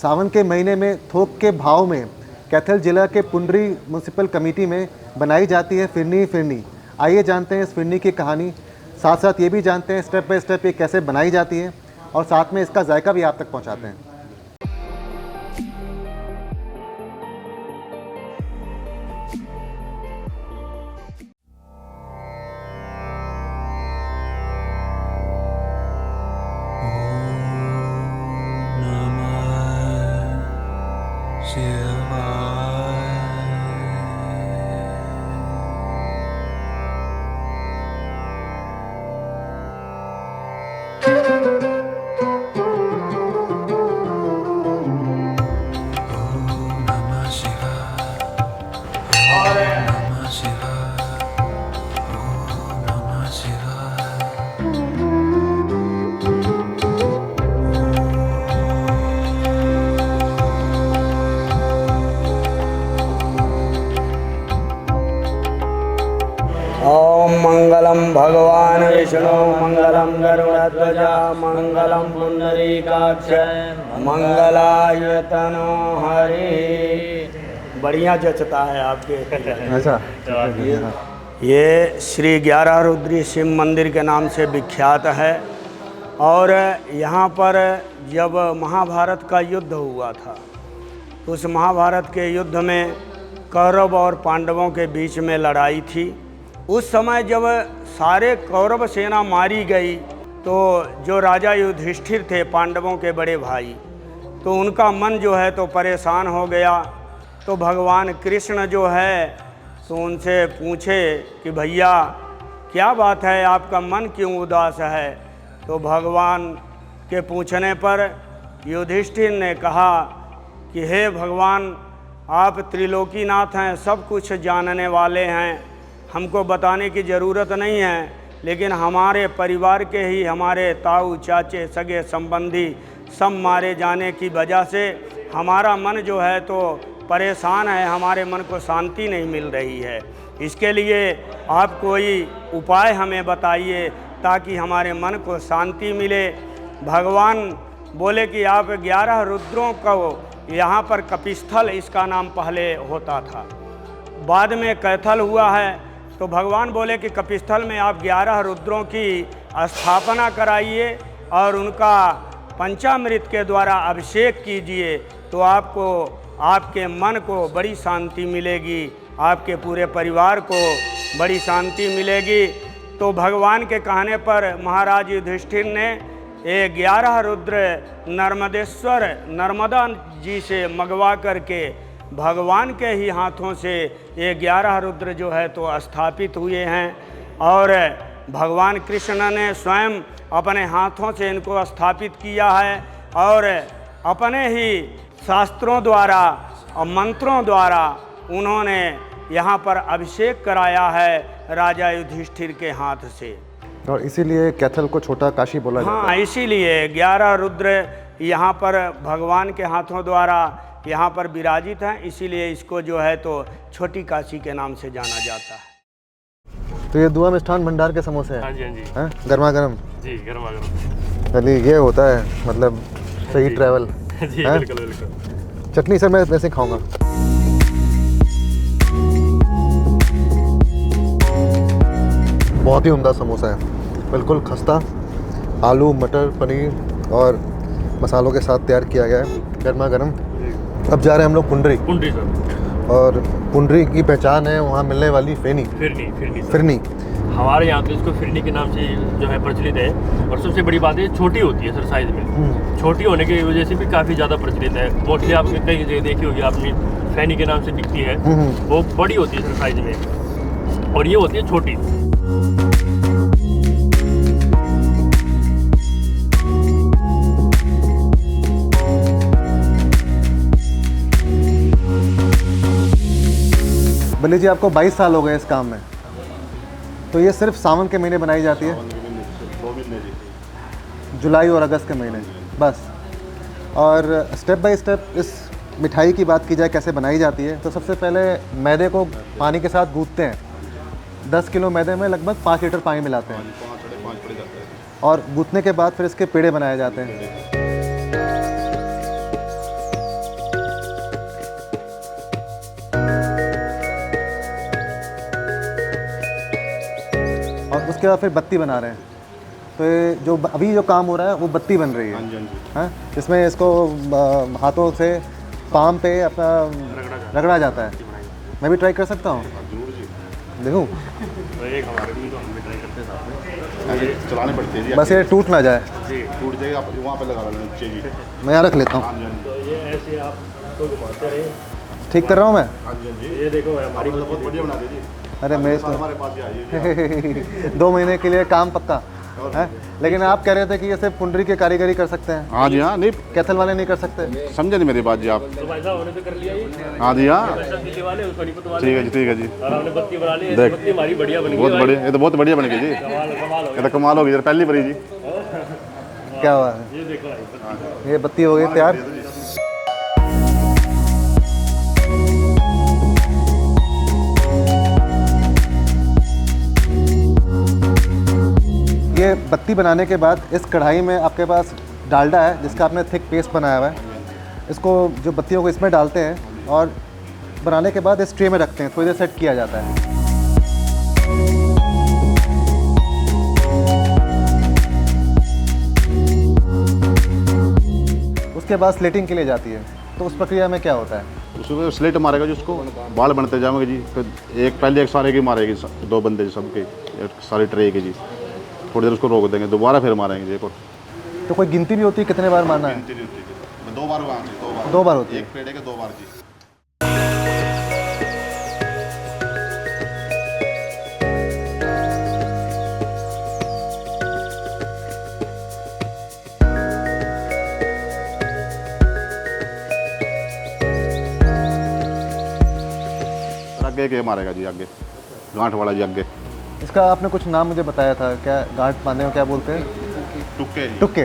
सावन के महीने में थोक के भाव में कैथल जिला के पुंडरी म्यूनसिपल कमेटी में बनाई जाती है फिरनी। आइए जानते हैं इस फिरनी की कहानी, साथ साथ ये भी जानते हैं स्टेप बाय स्टेप ये कैसे बनाई जाती है और साथ में इसका जायका भी आप तक पहुंचाते हैं। ओम मंगलम भगवान विष्णु मंगलम गरुड़ध्वजा मंगलम पुंडरीकाक्ष मंगलायतनो हरि। बढ़िया जचता है आपके। ऐसा ये श्री 11 रुद्री शिव मंदिर के नाम से विख्यात है और यहाँ पर जब महाभारत का युद्ध हुआ था उस महाभारत के युद्ध में कौरव और पांडवों के बीच में लड़ाई थी। उस समय जब सारे कौरव सेना मारी गई तो जो राजा युधिष्ठिर थे पांडवों के बड़े भाई, तो उनका मन जो है तो परेशान हो गया। तो भगवान कृष्ण जो है तो उनसे पूछे कि भैया क्या बात है, आपका मन क्यों उदास है। तो भगवान के पूछने पर युधिष्ठिर ने कहा कि हे भगवान, आप त्रिलोकीनाथ हैं, सब कुछ जानने वाले हैं, हमको बताने की ज़रूरत नहीं है, लेकिन हमारे परिवार के ही हमारे ताऊ चाचे सगे संबंधी सब मारे जाने की वजह से हमारा मन जो है तो परेशान है, हमारे मन को शांति नहीं मिल रही है। इसके लिए आप कोई उपाय हमें बताइए ताकि हमारे मन को शांति मिले। भगवान बोले कि आप 11 रुद्रों को यहाँ पर कपिस्थल इसका नाम पहले होता था, बाद में कैथल हुआ है। तो भगवान बोले कि कपिस्थल में आप 11 रुद्रों की स्थापना कराइए और उनका पंचामृत के द्वारा अभिषेक कीजिए, तो आपको आपके मन को बड़ी शांति मिलेगी, आपके पूरे परिवार को बड़ी शांति मिलेगी। तो भगवान के कहने पर महाराज युधिष्ठिर ने ये 11 रुद्र नर्मदेश्वर नर्मदा जी से मंगवा करके भगवान के ही हाथों से ये 11 रुद्र जो है तो स्थापित हुए हैं और भगवान कृष्ण ने स्वयं अपने हाथों से इनको स्थापित किया है और अपने ही शास्त्रों द्वारा और मंत्रों द्वारा उन्होंने यहाँ पर अभिषेक कराया है राजा युधिष्ठिर के हाथ से। और इसीलिए कैथल को छोटा काशी बोला जाता है। हाँ, इसीलिए 11 रुद्र यहाँ पर भगवान के हाथों द्वारा यहाँ पर विराजित हैं, इसीलिए इसको जो है तो छोटी काशी के नाम से जाना जाता है। तो ये दुआ मिष्ठान भंडार के समोसे हैं? हाँ जी, हाँ जी। हैं? गर्मा गर्म? जी, गर्मा गर्म। चलिए, ये होता है मतलब सही ट्रैवल। जी, बिल्कुल बिल्कुल। चटनी सर मैं वैसे खाऊंगा। बहुत ही उम्दा समोसा है, बिल्कुल खस्ता, आलू मटर पनीर और मसालों के साथ तैयार किया गया है, गर्मा गर्म। अब जा रहे हैं हम लोग पुंडरी सर। और पुंडरी की पहचान है वहाँ मिलने वाली फिरनी। हमारे यहाँ तो इसको फिरनी के नाम से जो है प्रचलित है और सबसे बड़ी बात है छोटी होती है सर साइज में। छोटी होने की वजह से भी काफ़ी ज़्यादा प्रचलित है। मोस्टली आपने कई जगह देखी होगी आपने, फैनी के नाम से बिकती है, वो बड़ी होती है सर साइज में और ये होती है छोटी। बल्ली जी, आपको 22 साल हो गए इस काम में, तो ये सिर्फ सावन के महीने बनाई जाती है? जुलाई और अगस्त के महीने बस। और स्टेप बाय स्टेप इस मिठाई की बात की जाए कैसे बनाई जाती है, तो सबसे पहले मैदे को पानी के साथ गूंथते हैं। 10 किलो मैदे में लगभग 5 लीटर पानी मिलाते हैं और गूंथने के बाद फिर इसके पेड़े बनाए जाते हैं। उसके बाद फिर बत्ती बना रहे हैं। तो ये जो अभी जो काम हो रहा है वो बत्ती बन रही है। हाँ जी, हाँ जी। हाँ, इसमें इसको हाथों से पाम पे अपना रगड़ा जाता है। मैं भी ट्राई कर सकता हूँ? जरूर जी। देखूँ? तो एक हमारे लिए तो हम भी ट्राई करते हैं साथ में। ऐसे चलाने पड़ते हैं जी। बस ये टूट ना जाए। जी, टूट जाएगा, आप वहाँ पे लगा लेना नीचे जी। मैं यहाँ रख लेता हूँ। हाँ जी, हाँ जी। तो ये ऐसे आप तो घुमाते रहे। ठीक कर रहा हूँ मैं? हाँ जी, हाँ जी। ये देखो हमारी बहुत बढ़िया बना दीजिए। अरे मेरे साल तो हमारे पास ही आइए जी। 2 महीने के लिए काम पक्का है। लेकिन आप कह रहे थे कि ये सिर्फ पुंडरी के कारीगरी कर सकते हैं, हाँ जी, हाँ नहीं कैथल वाले नहीं कर सकते। समझे नहीं मेरी बात जी आप। तो भाई साहब हमने तो कर लिया ये। हाँ जी, हाँ सब दिल्ली वाले उसको नहीं पतवा ठीक है जी, ठीक है जी। और हमने बत्ती बना ली। देख। बत्ती हमारी बढ़िया बन गई बहुत भाई। बढ़िया, ये तो बहुत बढ़िया बन गई जी। कमाल कमाल हो ये तो कमाल होगी यार, पहली बड़ी जी। क्या हुआ है? गया। ये देखो भाई बत्ती। ये बत्ती हो गई तैयार। ये बत्ती बनाने के बाद इस कढ़ाई में आपके पास डालडा है जिसका आपने थिक पेस्ट बनाया हुआ है। इसको जो बत्तियों को इसमें डालते हैं और बनाने के बाद इस ट्रे में रखते हैं, थोड़ी देर सेट किया जाता है। उसके बाद स्लेटिंग के लिए जाती है। तो उस प्रक्रिया में क्या होता है? उसमें स्लेट मारेगा जी, उसको बाल बनते जाएंगे जी। फिर पहले एक सारे की मारेगी, 2 बंदे सबके, एक सारे ट्रे के जी। थोड़ी देर उसको रोक देंगे, दोबारा फिर मारेंगे जी एक और। तो कोई गिनती भी होती है कितने बार मारना है? 2 बार वहाँ जी, 2 बार। 2 बार होती है। एक पेड़े के 2 बार जी। आगे के मारेगा जी, आगे गांठ वाला जी आगे। इसका आपने कुछ नाम मुझे बताया था, क्या गांठ बांधने को क्या बोलते हैं? टुक्के जी। टुक्के।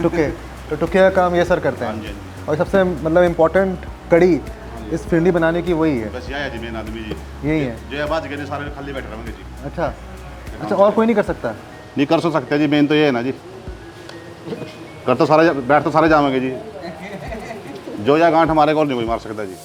टुक्के। तो टुक्के का काम ये सर करते हाँ जी, हैं। हाँ जी। और सबसे मतलब इम्पोर्टेंट कड़ी इस फिरनी बनाने की वही है, बस यही है जी, मेन आदमी जी। यही है। जो आवाज के सारे खाली बैठे रहेंगे जी। अच्छा अच्छा, और कोई नहीं कर सकता? नहीं कर तो सकते जी, मेन तो ये है ना जी। कर तो सारे, बैठ तो सारे जाएंगे जी। जो या गांठ मारेगा और नहीं कोई मार सकता जी।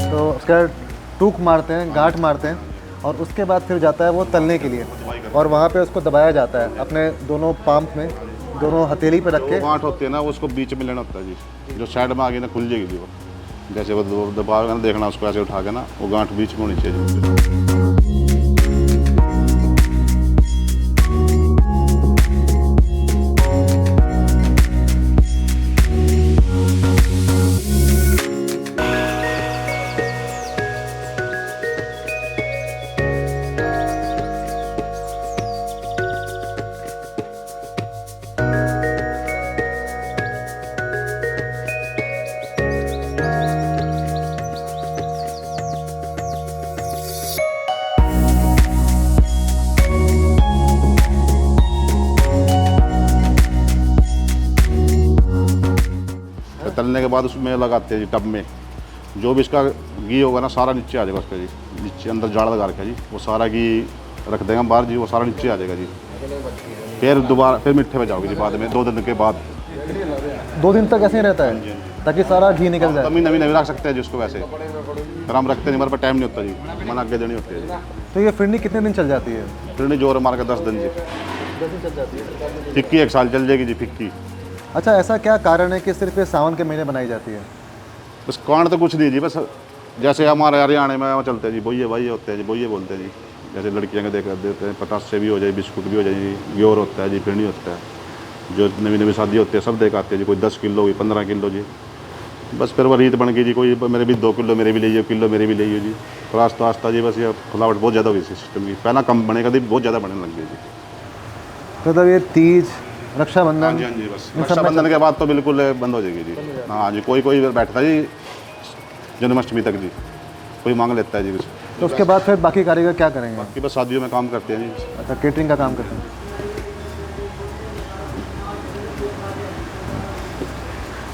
तो उसका टूक मारते हैं, गांठ मारते हैं और उसके बाद फिर जाता है वो तलने के लिए। और वहाँ पे उसको दबाया जाता है अपने दोनों पाम में, दोनों हथेली पे रख के। जो गांठ होती है ना, उसको बीच में लेना होता है जी। जो साइड में आगे ना खुल जाएगी जी वो। जैसे वो दबाओगे ना, देखना उसको ऐसे उठा के ना, वो गांठ बीच में होनी चाहिए जी। तलने के बाद उसमें लगाते हैं जी टब में। जो भी इसका घी होगा ना, सारा नीचे आ जाएगा उसका जी। नीचे अंदर जाड़ लगा रखा है जी, वो सारा घी रख देंगे हम बाहर जी, वो सारा नीचे आ जाएगा जी। फिर दोबारा फिर मिट्ठे में जाओगे जी बाद में, 2 दिन के बाद। 2 दिन तक ऐसे ही रहता है ताकि सारा घी निकल जाए। कमी नवी नवी रख सकते हैं जी उसको वैसे, फिर हम रखते नहीं, हमारे पास टाइम नहीं होता जी, मन आगे देनी होती है जी। तो ये फिरनी कितने दिन चल जाती है? फिर नहीं जोर मार के 10 दिन जी। 10 दिन चल जाती है। फिक्की 1 साल चल जाएगी जी, फिक्की। अच्छा, ऐसा क्या कारण है कि सिर्फ ये सावन के महीने बनाई जाती है? बस कारण तो कुछ नहीं जी, बस जैसे हमारे हरियाणा में वो चलते हैं जी, बोइये भाई होते हैं जी, बोइये बोलते हैं जी। जैसे लड़कियाँ के देते हैं, पतासे भी हो जाए, बिस्कुट भी हो जाए जी, ग्योर होता है जी, फिरनी होता है। जो नवी नवी शादी होती है सब देखाते हैं जी, कोई 10 किलो कोई 15 किलो जी। बस फिर वो रीत बन गई जी, कोई मेरे भी 2 किलो मेरे भी ले किलो मेरे भी ले जी। फिर आस्ता आस्ता जी बस ये फुलावट बहुत ज़्यादा हुई सिस्टम की। पहला कम बनेगा जी, बहुत ज़्यादा बनने लग गई जी। मतलब ये तीज, रक्षाबंधन, हाँ जी, हाँ जी, बस रक्षाबंधन के बाद तो बिल्कुल बंद हो जाएगी जी। हाँ जी, कोई कोई बैठता है जी जन्माष्टमी तक जी, कोई मांग लेता है जी कुछ। तो उसके बाद फिर बाकी कारीगर क्या करेंगे? कि बस शादियों में काम करते हैं जी। अच्छा, केटरिंग का काम करते हैं।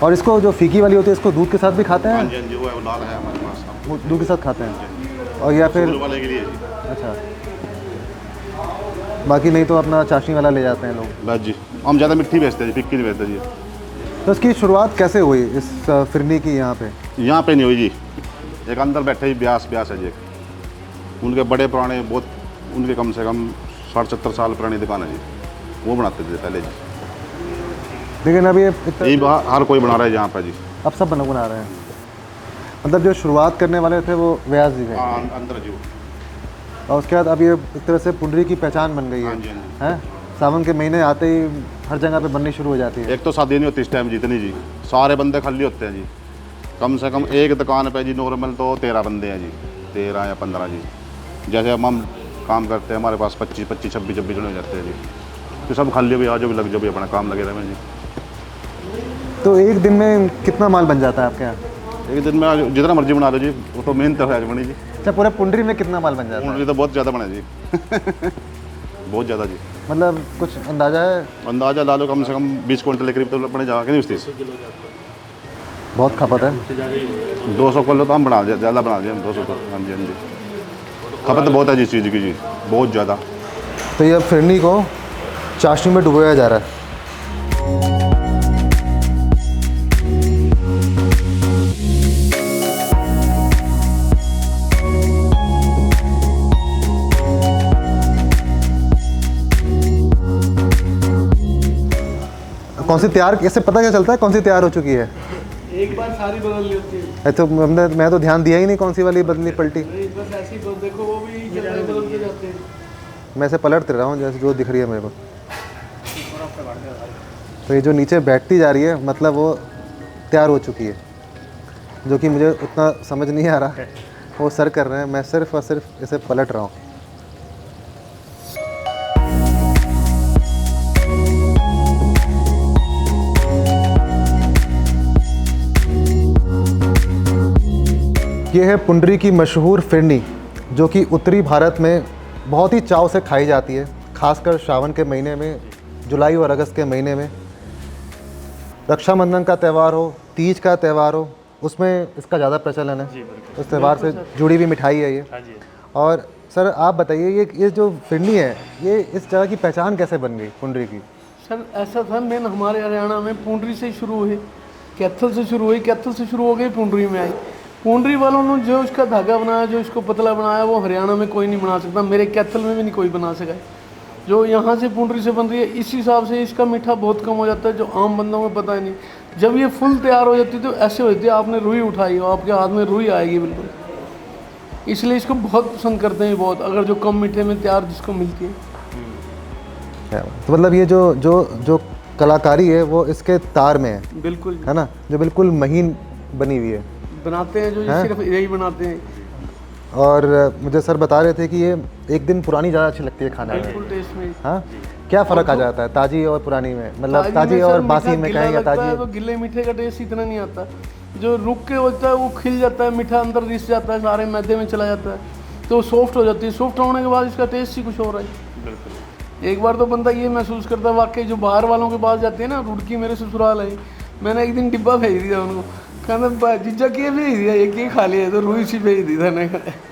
और इसको जो फीकी वाली होती है, इसको दूध के साथ भी खाते हाँ हैं? जी, हाँ जी, वो है, वो लाल है हमारे पास। वो दूध के साथ खाते हैं। और या फिर फूल वाले के लिए जी। अच्छा, बाकी नहीं तो अपना चाशनी वाला ले जाते हैं लोग। बस जी, हम ज़्यादा मिट्टी बेचते हैं जी, फिक्की नहीं बेचते जी। तो इसकी शुरुआत कैसे हुई इस फिरनी की यहाँ पे? यहाँ पे नहीं हुई जी, एक अंदर बैठे ही ब्यास है जी एक, उनके बड़े पुराने बहुत, उनके कम से कम 60-70 साल पुरानी दुकान है जी, वो बनाते थे पहले जी। लेकिन अब ये यही हर कोई बना रहा है यहाँ पर जी। अब सब बना रहे हैं, मतलब जो शुरुआत करने वाले थे वो व्यास जी थे। हाँ अंदर जी। और उसके बाद अब ये एक तरह से पुंडरी की पहचान बन गई है। हाँ जी, हाँ जी। हैं? सावन के महीने आते ही हर जगह पे बननी शुरू हो जाती है। एक तो शादी नहीं होती इस टाइम जितनी जी, सारे बंदे खाली होते हैं जी। कम से कम एक दुकान पे जी नॉर्मल तो 13 बंदे हैं जी, 13 या 15 जी। जैसे हम काम करते हैं हमारे पास 25, 26 जने हो जाते हैं जी, तो सब खाली भी आ जो भी लग जो भी अपना काम लगे रहे जी। तो एक दिन में कितना माल बन जाता है आपके यहाँ? एक दिन में जितना मर्जी बना लो जी, वो तो मेहनत है बनी जी। अच्छा, पूरे पुंडरी में कितना माल बन जाता है? मुंडली तो बहुत ज़्यादा बने जी बहुत ज़्यादा जी। मतलब कुछ अंदाजा है? अंदाजा ला लो कम से कम 20 क्विंटल के करीब तो बने जाके नहीं उससे। बहुत खपत है। 200 किलो तो हम बना दिया, ज़्यादा बना दिया हम 200 तो। हाँ जी, हाँ जी, खपत बहुत है जी इस चीज़ की जी, बहुत ज़्यादा। तो ये फिरनी को चाशनी में डुबोया जा रहा है। कौन सी तैयार, कैसे पता क्या चलता है कौन सी तैयार हो चुकी है? एक बार सारी बदल ली होती है। तो मैं तो ध्यान दिया ही नहीं कौन सी वाली बदली पलटी। नहीं, बस ऐसे ही देखो, वो भी बदलते जाते हैं। मैं ऐसे पलट रहा हूँ जैसे जो दिख रही है मेरे को। तो ये जो नीचे बैठती जा रही है मतलब वो तैयार हो चुकी है, जो कि मुझे उतना समझ नहीं आ रहा है। वो सर कर रहे हैं, मैं सिर्फ और सिर्फ इसे पलट रहा हूँ। ये है पुंडरी की मशहूर फिरनी, जो कि उत्तरी भारत में बहुत ही चाव से खाई जाती है, खासकर श्रावण के महीने में, जुलाई और अगस्त के महीने में। रक्षाबंधन का त्यौहार हो, तीज का त्यौहार हो, उसमें इसका ज़्यादा प्रचलन है। उस त्यौहार से जुड़ी हुई मिठाई है ये। और सर आप बताइए, ये जो फिरनी है ये इस जगह की पहचान कैसे बन गई पुंडरी की? सर ऐसा था, मेन हमारे हरियाणा में पुंडरी से शुरू हुई, कैथल से शुरू हुई, कैथल से शुरू हो गई, पुंडरी में आई। पुंडरी वालों ने जो इसका धागा बनाया, जो इसको पतला बनाया, वो हरियाणा में कोई नहीं बना सकता, मेरे कैथल में भी नहीं कोई बना सका। जो यहाँ से पुंडरी से बन रही है, इस हिसाब से इसका मीठा बहुत कम हो जाता है, जो आम बंदों को पता ही नहीं। जब ये फुल तैयार हो जाती है तो ऐसे होती है आपने रुई उठाई हो, आपके हाथ में रुई आएगी बिल्कुल। इसलिए इसको बहुत पसंद करते हैं बहुत, अगर जो कम मीठे में तैयार जिसको मिलती है। तो मतलब ये जो जो जो कलाकारी है वो इसके तार में है, बिल्कुल है ना, जो बिल्कुल महीन बनी हुई है। बनाते हैं जो ये सिर्फ यही बनाते हैं। और मुझे सर बता रहे थे कि ये एक दिन पुरानी ज़्यादा अच्छी लगती है खाने में। बिल्कुल टेस्ट में। हाँ, क्या फ़र्क आ जाता है ताज़ी और पुरानी में? मतलब ताज़ी और बासी में कहें या ताज़ी? तो गिले मीठे का टेस्ट इतना नहीं आता, जो रुक के होता है वो खिल जाता है, मीठा अंदर रिस जाता है, सारे मैदे में चला जाता है, तो सॉफ्ट हो जाती है। सॉफ्ट होने के बाद इसका टेस्ट ही कुछ हो रहा है। एक बार तो बंदा ये महसूस करता है वाकई, जो बाहर वालों के पास जाते हैं ना, रुड़की मेरे ससुराल है, मैंने एक दिन डिब्बा भेज दिया उनको, कहना जीजा के भेज दिया, एक ही खा लिया, तो रुई सी भेज दी था।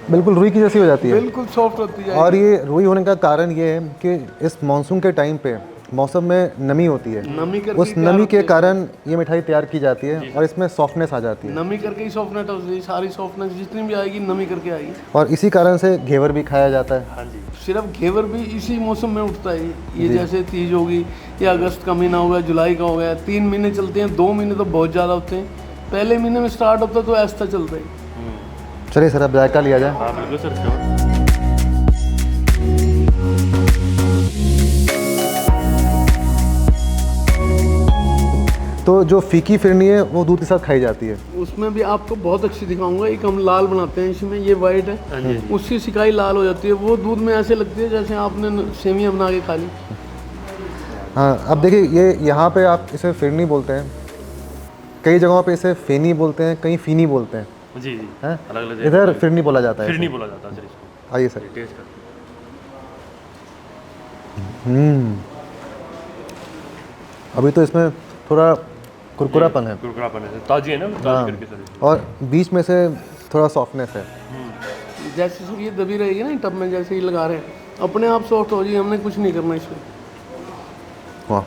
बिल्कुल रुई की जैसी हो जाती है, बिल्कुल सॉफ्ट होती है। और ये रुई होने का कारण ये है कि इस मानसून के टाइम पे मौसम में नमी होती है, नमी करके उस नमी के कारण ये मिठाई तैयार की जाती है और इसमें सॉफ्टनेस आ जाती है। नमी करके ही सॉफ्टनेस होती है, सारी सॉफ्टनेस जितनी भी आएगी नमी करके आएगी। और इसी कारण से घेवर भी खाया जाता है। हाँ जी, सिर्फ घेवर भी इसी मौसम में उठता है। ये जैसे तीज होगी या अगस्त का महीना हो गया, जुलाई का हो गया, 3 महीने चलते हैं, 2 महीने तो बहुत ज़्यादा होते हैं। पहले महीने में स्टार्ट होता है तो ऐसा चलता है। चलिए सर अब जायका लिया जाए। हाँ बिल्कुल सर, श्योर। तो जो फीकी फिरनी है वो दूध के साथ खाई जाती है। उसमें भी आपको बहुत अच्छी दिखाऊंगा। एक हम लाल बनाते हैं, इसमें ये वाइट है, उसकी सिकाई लाल हो जाती है, वो दूध में ऐसे लगती है जैसे आपने सेमियां बना के खा ली। हाँ, अब देखिए ये यहाँ पे आप इसे फिरनी बोलते हैं, कई जगहों पे इसे फेनी बोलते हैं, कहीं फीनी बोलते हैं, जी जी, हैं? अलग अलग इधर फिरनी बोला जाता है। फिर नहीं बोला जाता सर इसको। आइए सर। टेस्ट करते अभी तो इसमें थोड़ा कुरकुरापन है, हैं। कुरकुरापन है, ताजी है ना, ताजी करके सर। और बीच में से थोड़ा सॉफ्टनेस है। जैसे सर ये दबी रहेगी ना टब में, जैसे ही लगा रहे हैं, अपने आप सॉफ्ट हो जाएगी, हमने कुछ नहीं करना इसमें। वाह,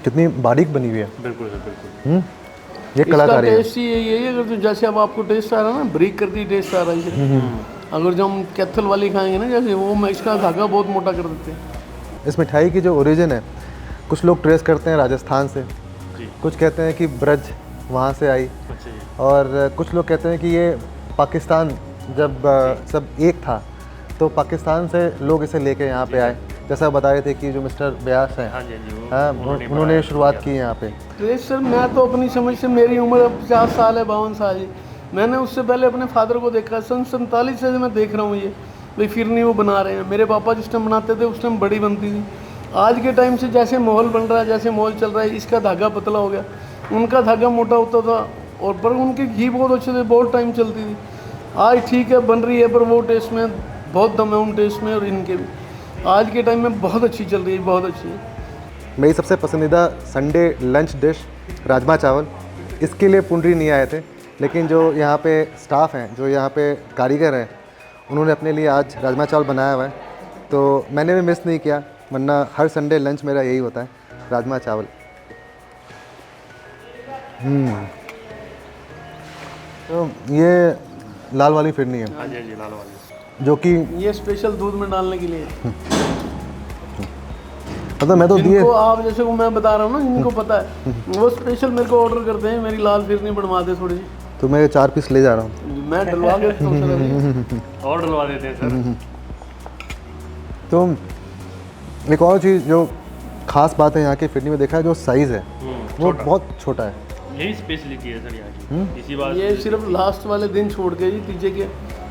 कितनी बारीक बनी हुई है। बिल्कुल सर, बिल्कुल। ये इसका कलाकारी है। टेस्ट ही यही है, अगर तो जैसे अब आपको टेस्ट आ रहा है ना, ब्रीक करती टेस्ट आ रहा है इसे। अगर जो हम कैथल वाली खाएंगे ना, जैसे वो इसका धागा बहुत मोटा कर देते हैं। इस मिठाई की जो ओरिजिन है, कुछ लोग ट्रेस करते हैं राजस्थान से, कुछ कहते हैं कि ब्रज वहाँ से आई, अच्छा जी। और कुछ लोग कहते हैं कि ये पाकिस्तान जब सब एक था तो पाकिस्तान से लोग इसे लेके यहाँ पे आए, जैसा बता रहे थे कि जो मिस्टर व्यास हैं, हाँ जी, हाँ जी, हाँ, उन्होंने शुरुआत की यहाँ पे। टेस्ट सर, मैं तो अपनी समझ से, मेरी उम्र अब 50 साल है, 52 साल है, मैंने उससे पहले अपने फादर को देखा। सन 47 से मैं देख रहा हूँ ये भाई फिरनी वो बना रहे हैं। मेरे पापा जिस टाइम बनाते थे उस टाइम बड़ी बनती थी। आज के टाइम से जैसे माहौल बन रहा है, जैसे माहौल चल रहा है, इसका धागा पतला हो गया, उनका धागा मोटा होता था, और पर उनके घी बहुत अच्छे थे, बहुत टाइम चलती थी। आज ठीक है बन रही है, पर वो टेस्ट में बहुत दम है उन टेस्ट में, और इनके भी आज के टाइम में बहुत अच्छी चल रही है, बहुत अच्छी है। मेरी सबसे पसंदीदा संडे लंच डिश राजमा चावल। इसके लिए पुंडरी नहीं आए थे, लेकिन जो यहाँ पे स्टाफ हैं, जो यहाँ पे कारीगर हैं, उन्होंने अपने लिए आज राजमा चावल बनाया हुआ है, तो मैंने भी मिस नहीं किया, वरना हर संडे लंच मेरा यही होता है, राजमा चावल। तो ये लाल वाली फिरनी है, हाँ जी, हाँ जी, लाल वाली। जो कि ये स्पेशल दूध में डालने के लिए, मतलब मैं तो दिए जिनको आप जैसे को मैं बता रहा हूँ ना, जिनको पता है वो स्पेशल मेरे को ऑर्डर करते हैं, मेरी लाल फिरनी बनवा दे थोड़ी सी, तो मैं 4 पीस ले जा रहा हूँ। मैं डलवा के देता हूँ सर अभी। और डलवा देते हैं सर। तो एक और चीज़ जो ख़ास बात है यहाँ की फिरनी में देखा है, जो साइज़ है वो बहुत छोटा है। यही स्पेशलिटी है सर यहाँ की, इसी बात ये सिर्फ लास्ट वाले दिन छोड़ के, जी तीजे के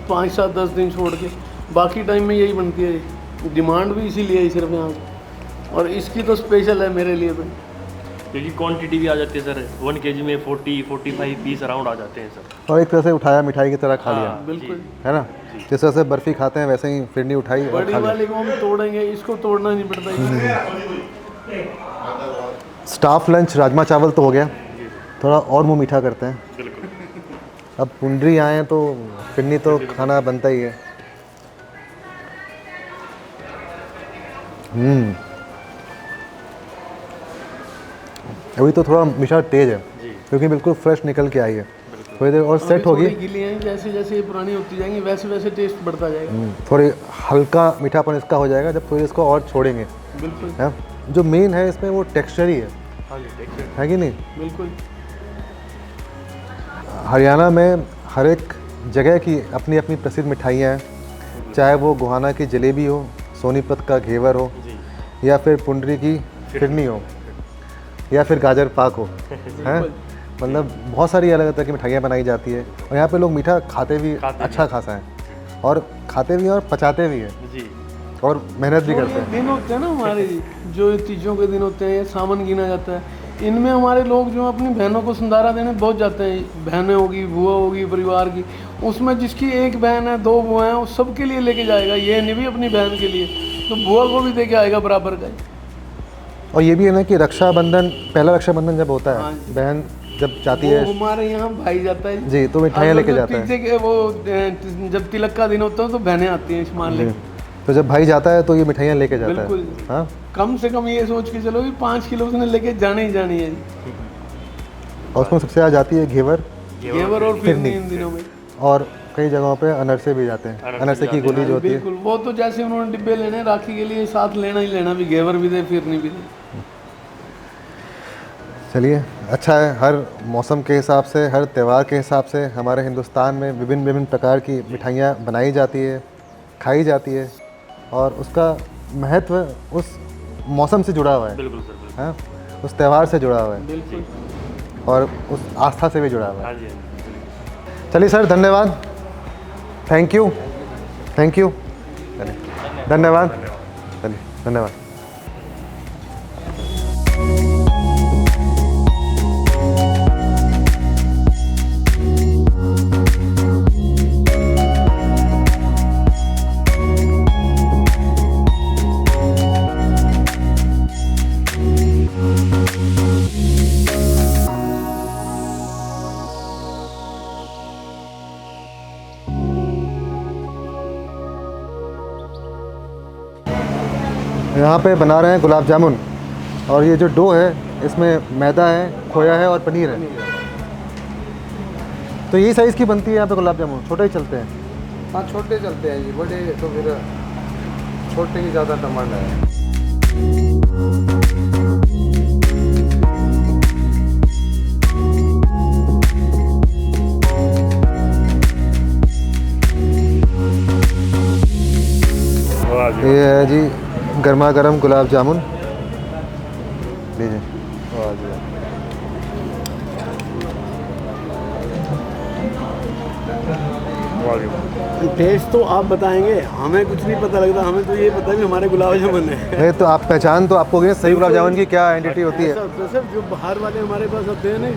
5, 7, 10 दिन छोड़ के, बाकी टाइम में यही बनती है। डिमांड भी इसीलिए है सिर्फ यहाँ पे, और इसकी तो स्पेशल है मेरे लिए तो। क्योंकि क्वांटिटी भी आ जाती है सर, 1 kg में 40-45 पीस अराउंड आ जाते हैं सर। और एक तरह से उठाया मिठाई की तरह खा लिया, बिल्कुल, है ना। जिस तरह से बर्फ़ी खाते हैं वैसे ही फिरनी उठाई और बड़ी खा लिया। वाली को हम तोड़ेंगे, इसको तोड़ना नहीं पड़ता। स्टाफ लंच राजमा चावल तो हो गया, थोड़ा और मुँह मीठा करते हैं। बिल्कुल। अब पुंडरी आए हैं तो फिरनी तो खाना बनता ही है। अभी तो थोड़ा मीठा तेज है, क्योंकि बिल्कुल फ्रेश निकल के आई है। थोड़ी देर और सेट होगी, गिली हैं, जैसे जैसे ये पुरानी होती जाएंगी वैसे वैसे टेस्ट बढ़ता जाएगा। थोड़ी हल्का मीठापन इसका हो जाएगा जब थोड़ी इसको और छोड़ेंगे। बिल्कुल, है जो मेन है इसमें वो टेक्सचर ही है, हाँ जी, टेक्सचर। है कि नहीं। बिल्कुल। हरियाणा में हर एक जगह की अपनी अपनी प्रसिद्ध मिठाइयाँ हैं, चाहे वो गोहाना की जलेबी हो, सोनीपत का घेवर हो, या फिर पुंडरी की फिरनी हो, या फिर गाजर पाक हो, हैं। मतलब बहुत सारी अलग अलग तरह की मिठाइयाँ बनाई जाती है, और यहाँ पे लोग मीठा खाते भी अच्छा खासा है, और खाते भी हैं और पचाते भी हैं, जी। और मेहनत भी करते ये हैं। दिन होते हैं ना हमारे, जो तीजों के दिन होते हैं, ये सावन गिना जाता है, इनमें हमारे लोग जो अपनी बहनों को संधारा देने बहुत जाते हैं। बहनें होगी, बुआ होगी परिवार की, उसमें जिसकी एक बहन है, 2 बुआ हैं, उस सबके लिए लेके जाएगा। ये नहीं भी अपनी बहन के लिए, तो बुआ को भी दे के आएगा बराबर का। और ये भी है ना कि रक्षाबंधन, पहला रक्षाबंधन जब होता है, हाँ। बहन जब जाती वो है हमारे यहाँ भाई जाता है जी, तो मिठाइयाँ लेके जाता है। तीजे के वो जब तिलक का दिन होता है तो बहनें आती हैं सामान लेके। तो जब भाई जाता है तो ये मिठाइयाँ लेके जाता है। बिल्कुल। हाँ, कम से कम ये सोच के चलो कि 5 किलो उसने लेके जानी ही जानी है। और उसमें सबसे ज़्यादा जाती है घेवर, घेवर और फिरनी इन दिनों में। और कई जगहों पे अनरसे भी जाते हैं। अनरसे की गोली जो होती है। बिल्कुल, वो तो जैसे उन्होंने डिब्बे लेने राखी के लिए, साथ लेना ही लेना, भी घेवर भी दे फिरनी भी दे। चलिए, अच्छा है, हर मौसम के हिसाब से, हर त्यौहार के हिसाब से हमारे हिंदुस्तान में विभिन्न विभिन्न प्रकार की मिठाइयाँ बनाई जाती है, खाई जाती है, और उसका महत्व उस मौसम से जुड़ा हुआ है, बिल्कुल सर, बिल्कुल। हाँ, उस त्यौहार से जुड़ा हुआ है, बिल्कुल। और उस आस्था से भी जुड़ा हुआ है। हाँ जी, हाँ जी। चलिए सर, धन्यवाद, थैंक यू, थैंक यू, चलिए धन्यवाद, चलिए धन्यवाद। यहाँ पे बना रहे हैं गुलाब जामुन, और ये जो डो है इसमें मैदा है, खोया है और पनीर है। तो यही साइज़ की बनती है यहाँ पे गुलाब जामुन, छोटे ही चलते हैं। हाँ छोटे चलते हैं जी, बड़े तो फिर छोटे की ज़्यादा डिमांड है। ये है जी गर्मा गर्म गुलाब जामुन, लीजिए। टेस्ट तो आप बताएंगे, हमें कुछ नहीं पता लगता, हमें तो ये पता है कि हमारे गुलाब जामुन है। ये तो आप पहचान तो आपको होगी सही गुलाब जामुन की क्या आइडेंटिटी होती है। सर जो बाहर वाले हमारे पास आते हैं ना,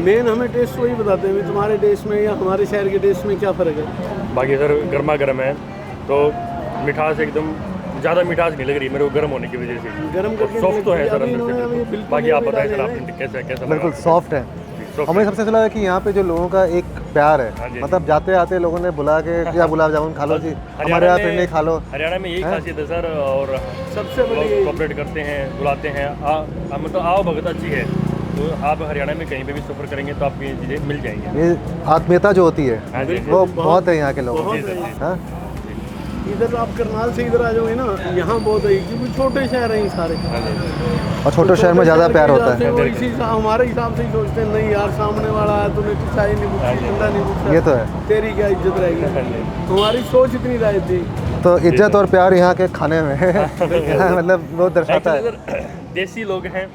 मेन हमें टेस्ट वही बताते हैं, तुम्हारे टेस्ट में या हमारे शहर के टेस्ट में क्या फ़र्क है। बाकी सर गर्मा गर्म है तो मिठास एकदम ज़्यादा मिठास नहीं लग रही मेरे को गर्म होने की वजह से। गर्म करके सॉफ्ट तो है सर अभी अंदर से इन्होंने बिल्कुल। बिल्कुल बाकी आप बताएं सर डाले आपने कैसा कैसा बिल्कुल लगा? सॉफ्ट है। soft हमें सबसे अच्छा लगा कि यहाँ पे जो लोगों का एक प्यार हाँ है, जी। मतलब जाते आते लोगों ने बुला के या गुलाब जामुन खा लो जी, हमारे यहाँ फिरनी खा लो। हरियाणा में यही खासियत है सर, और सबसे बड़ी लोग यही- कोऑपरेट करते हैं, बुलाते हैं। मतलब आओ भगत अच्छी है, तो आप हरियाणा में कहीं पे भी सफ़र करेंगे तो आपको ये चीज़ें मिल जाएंगी। ये आत्मीयता जो होती है हाँ जी। वो बहुत है यहाँ के लोगों बहुत की। है। हाँ? इधर आप करनाल से इधर आ जाओगे ना, यहाँ बहुत है क्योंकि छोटे शहर हैं ये सारे। और छोटे शहर में ज़्यादा प्यार होता है। वो इसी हमारे हिसाब से ही सोचते हैं, नहीं यार सामने वाला है तुम्हें तो चाय नहीं पूछी, ठंडा नहीं पूछा, ये तो है। तेरी क्या इज्जत रहेगी। हमारी सोच इतनी राय थी। तो इज्जत और प्यार यहाँ के खाने में है। यहाँ मतलब वो दर्शाता है। Actually, सर देसी लोग हैं,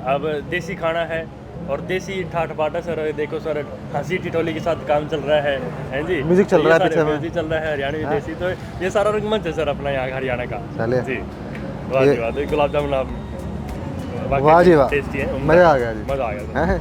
अब देसी खाना है और देसी ठाठ बाटा सर। देखो सर हंसी टिटोली के साथ काम चल रहा है जी। म्यूजिक चल तो रहा ये है सारे पीछे में। म्यूजिक चल रहा है हरियाणवी देसी, तो ये सारा रंगमंच है सर अपना यहाँ हरियाणा का। चलिए। जी वाह जी वाह। तो गुलाब जामुन आप वाह जी वाह, टेस्टी है, मज़ा आ गया जी। मज़ा आ गया सर। हैं?